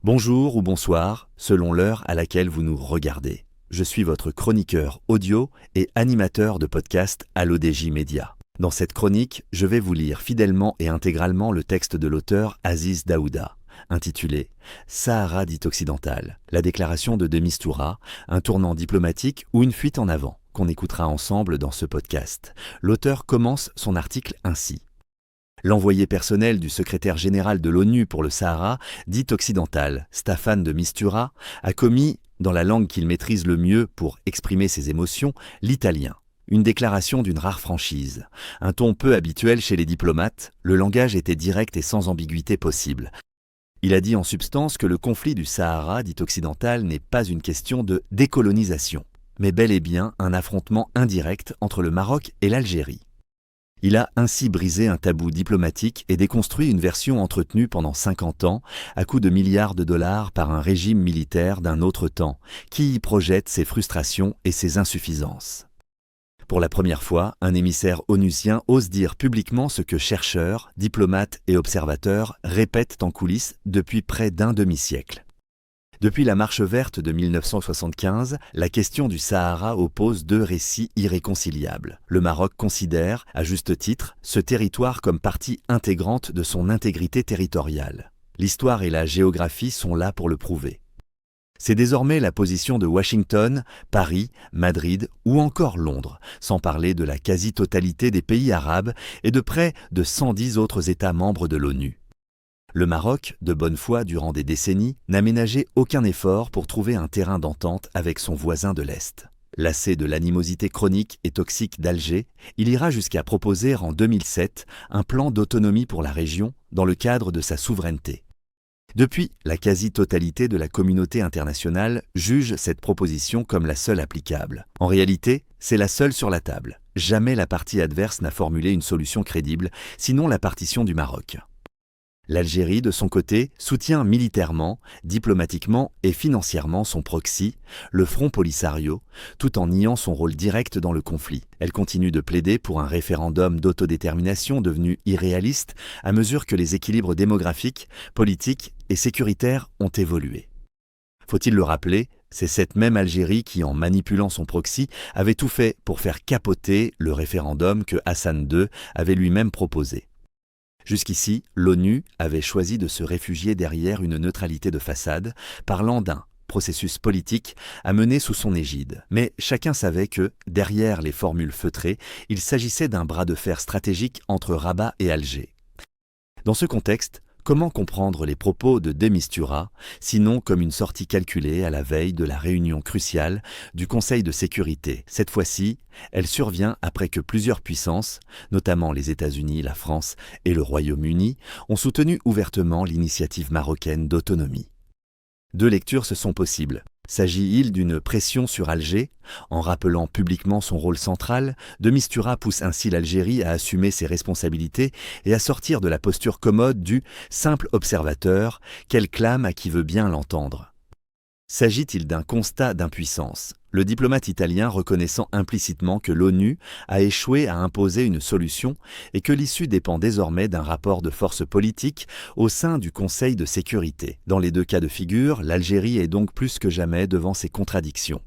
Bonjour ou bonsoir, selon l'heure à laquelle vous nous regardez. Je suis votre chroniqueur audio et animateur de podcast à l'ODJ Média. Dans cette chronique, je vais vous lire fidèlement et intégralement le texte de l'auteur Aziz Daouda, intitulé « Sahara dit occidental, la déclaration de de Mistura, un tournant diplomatique ou une fuite en avant » qu'on écoutera ensemble dans ce podcast. L'auteur commence son article ainsi. L'envoyé personnel du secrétaire général de l'ONU pour le Sahara, dit occidental, Staffan de Mistura, a commis, dans la langue qu'il maîtrise le mieux pour exprimer ses émotions, l'italien. Une déclaration d'une rare franchise. Un ton peu habituel chez les diplomates, le langage était direct et sans ambiguïté possible. Il a dit en substance que le conflit du Sahara, dit occidental, n'est pas une question de décolonisation, mais bel et bien un affrontement indirect entre le Maroc et l'Algérie. Il a ainsi brisé un tabou diplomatique et déconstruit une version entretenue pendant 50 ans, à coups de milliards de dollars par un régime militaire d'un autre temps, qui y projette ses frustrations et ses insuffisances. Pour la première fois, un émissaire onusien ose dire publiquement ce que chercheurs, diplomates et observateurs répètent en coulisses depuis près d'un demi-siècle. Depuis la Marche verte de 1975, la question du Sahara oppose deux récits irréconciliables. Le Maroc considère, à juste titre, ce territoire comme partie intégrante de son intégrité territoriale. L'histoire et la géographie sont là pour le prouver. C'est désormais la position de Washington, Paris, Madrid ou encore Londres, sans parler de la quasi-totalité des pays arabes et de près de 110 autres États membres de l'ONU. Le Maroc, de bonne foi durant des décennies, n'a ménagé aucun effort pour trouver un terrain d'entente avec son voisin de l'Est. Lassé de l'animosité chronique et toxique d'Alger, il ira jusqu'à proposer en 2007 un plan d'autonomie pour la région dans le cadre de sa souveraineté. Depuis, la quasi-totalité de la communauté internationale juge cette proposition comme la seule applicable. En réalité, c'est la seule sur la table. Jamais la partie adverse n'a formulé une solution crédible, sinon la partition du Maroc. L'Algérie, de son côté, soutient militairement, diplomatiquement et financièrement son proxy, le Front Polisario, tout en niant son rôle direct dans le conflit. Elle continue de plaider pour un référendum d'autodétermination devenu irréaliste à mesure que les équilibres démographiques, politiques et sécuritaires ont évolué. Faut-il le rappeler, c'est cette même Algérie qui, en manipulant son proxy, avait tout fait pour faire capoter le référendum que Hassan II avait lui-même proposé. Jusqu'ici, l'ONU avait choisi de se réfugier derrière une neutralité de façade, parlant d'un processus politique à mener sous son égide. Mais chacun savait que, derrière les formules feutrées, il s'agissait d'un bras de fer stratégique entre Rabat et Alger. Dans ce contexte, comment comprendre les propos de de Mistura, sinon comme une sortie calculée à la veille de la réunion cruciale du Conseil de sécurité? Cette fois-ci, elle survient après que plusieurs puissances, notamment les États-Unis, la France et le Royaume-Uni, ont soutenu ouvertement l'initiative marocaine d'autonomie. Deux lectures se sont possibles. S'agit-il d'une pression sur Alger? En rappelant publiquement son rôle central, de Mistura pousse ainsi l'Algérie à assumer ses responsabilités et à sortir de la posture commode du « simple observateur » qu'elle clame à qui veut bien l'entendre. S'agit-il d'un constat d'impuissance? Le diplomate italien reconnaissant implicitement que l'ONU a échoué à imposer une solution et que l'issue dépend désormais d'un rapport de force politique au sein du Conseil de sécurité. Dans les deux cas de figure, l'Algérie est donc plus que jamais devant ses contradictions.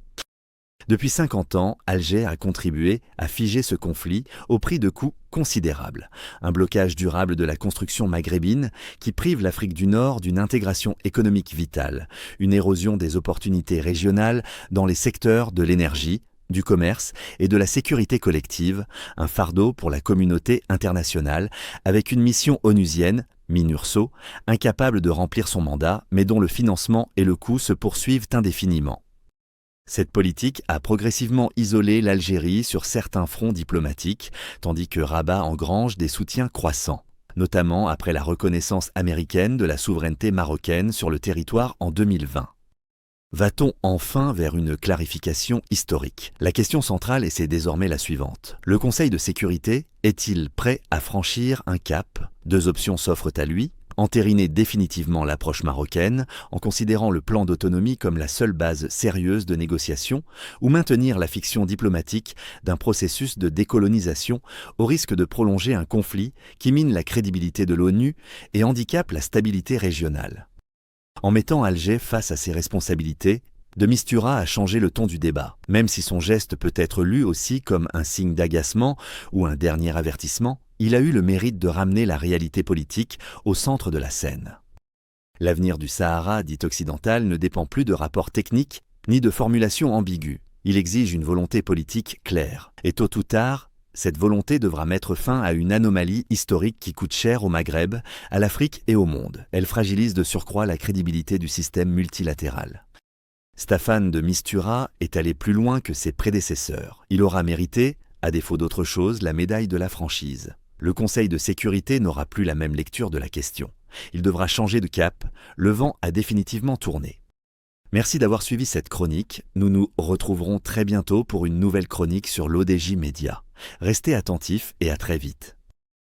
Depuis 50 ans, Alger a contribué à figer ce conflit au prix de coûts considérables. Un blocage durable de la construction maghrébine qui prive l'Afrique du Nord d'une intégration économique vitale, une érosion des opportunités régionales dans les secteurs de l'énergie, du commerce et de la sécurité collective, un fardeau pour la communauté internationale avec une mission onusienne, MINURSO, incapable de remplir son mandat mais dont le financement et le coût se poursuivent indéfiniment. Cette politique a progressivement isolé l'Algérie sur certains fronts diplomatiques, tandis que Rabat engrange des soutiens croissants, notamment après la reconnaissance américaine de la souveraineté marocaine sur le territoire en 2020. Va-t-on enfin vers une clarification historique? La question centrale, et c'est désormais la suivante. Le Conseil de sécurité est-il prêt à franchir un cap? Deux options s'offrent à lui. Entériner définitivement l'approche marocaine en considérant le plan d'autonomie comme la seule base sérieuse de négociation ou maintenir la fiction diplomatique d'un processus de décolonisation au risque de prolonger un conflit qui mine la crédibilité de l'ONU et handicape la stabilité régionale. En mettant Alger face à ses responsabilités, de Mistura a changé le ton du débat, même si son geste peut être lu aussi comme un signe d'agacement ou un dernier avertissement. Il a eu le mérite de ramener la réalité politique au centre de la scène. L'avenir du Sahara dit occidental ne dépend plus de rapports techniques ni de formulations ambiguës. Il exige une volonté politique claire. Et tôt ou tard, cette volonté devra mettre fin à une anomalie historique qui coûte cher au Maghreb, à l'Afrique et au monde. Elle fragilise de surcroît la crédibilité du système multilatéral. Staffan de Mistura est allé plus loin que ses prédécesseurs. Il aura mérité, à défaut d'autre chose, la médaille de la franchise. Le Conseil de sécurité n'aura plus la même lecture de la question. Il devra changer de cap, le vent a définitivement tourné. Merci d'avoir suivi cette chronique, nous nous retrouverons très bientôt pour une nouvelle chronique sur l'ODJ Média. Restez attentifs et à très vite.